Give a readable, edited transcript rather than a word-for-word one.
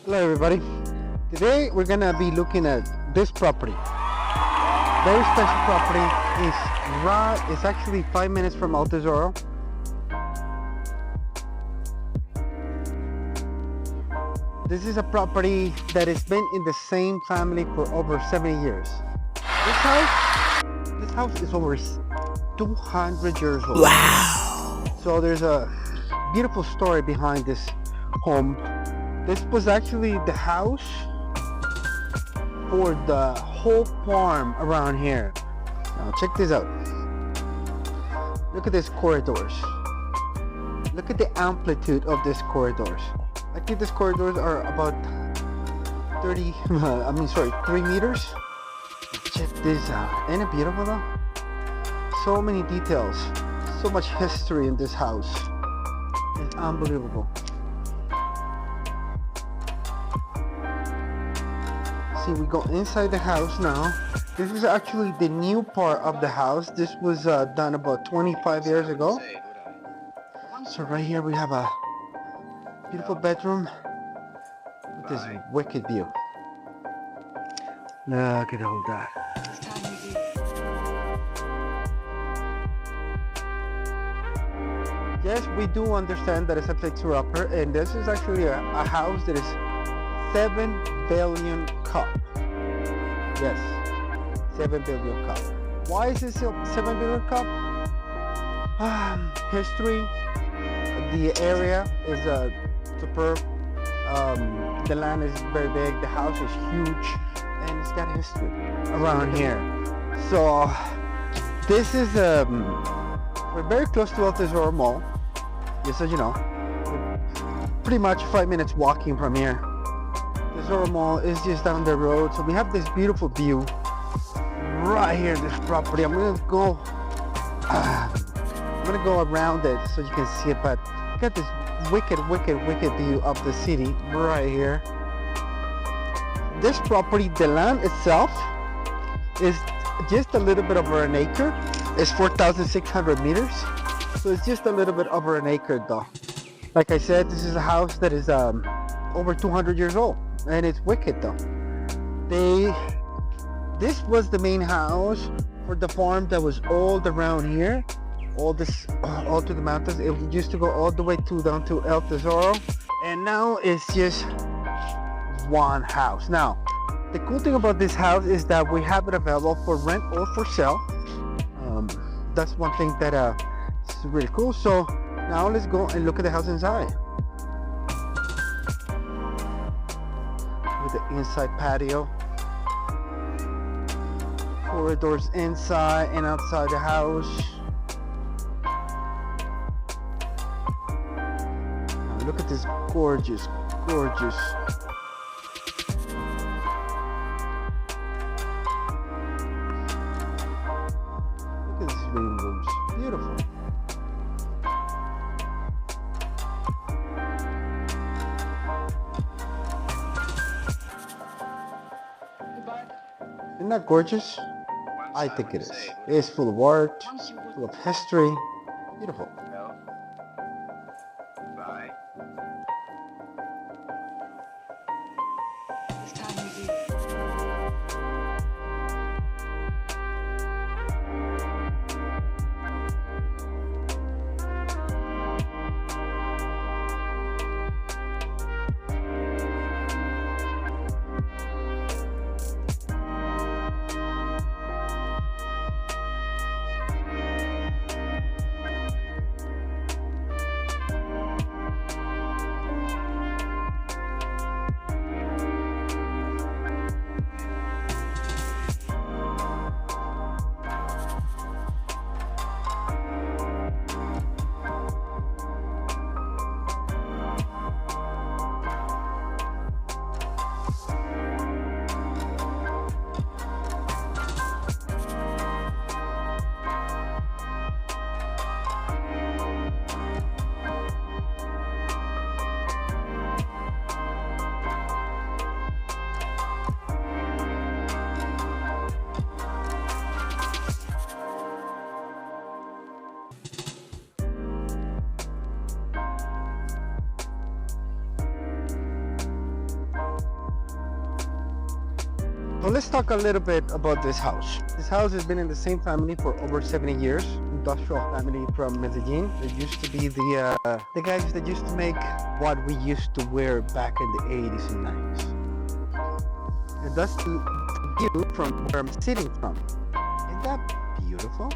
Hello everybody. Today we're gonna be looking at this property. Very special property. It's actually 5 minutes from El Tesoro. This is a property that has been in the same family for over 70 years. This house is over 200 years old. Wow! So there's a beautiful story behind this home. This was actually the house for the whole farm around here. Now check this out. Look at these corridors. Look at the amplitude of these corridors. I think these corridors are about 3 meters. Check this out. Ain't it beautiful though? So many details. So much history in this house. It's unbelievable. See, we go inside the house now. This is actually the new part of the house. This was done about 25 years ago. So right here we have a beautiful bedroom with this wicked view. Look at all that. Yes, we do understand that it's a fixer-upper, and this is actually a house that is 7 billion cup. Yes, 7 billion cup. Why is this 7 billion cup? History. The area is superb. The land is very big. The house is huge, and it's got history around here. So this is we're very close to El Tesoro Mall. Just so you know, we're pretty much 5 minutes walking from here. Tesoro Mall is just down the road, so we have this beautiful view right here. This property. I'm gonna go around it so you can see it, but got this wicked view of the city right here. This property, the land itself is just a little bit over an acre. It's 4,600 meters, so it's just a little bit over an acre though. Like I said, this is a house that is over 200 years old, and it's wicked though. This was the main house for the farm that was all around here, all to the mountains. It used to go all the way down to El Tesoro, and now it's just one house. Now, the cool thing about this house is that we have it available for rent or for sale. That's one thing that is really cool. So now let's go and look at the house inside. With the inside patio, corridors inside and outside the house. Now look at this gorgeous. Look at these living rooms. Beautiful. Isn't that gorgeous? I think it is. It is full of art, full of history. Beautiful. Bye. So let's talk a little bit about this house. This house has been in the same family for over 70 years. Industrial family from Medellin. They used to be the guys that used to make what we used to wear back in the 80s and 90s. And that's the view from where I'm sitting from. Isn't that beautiful?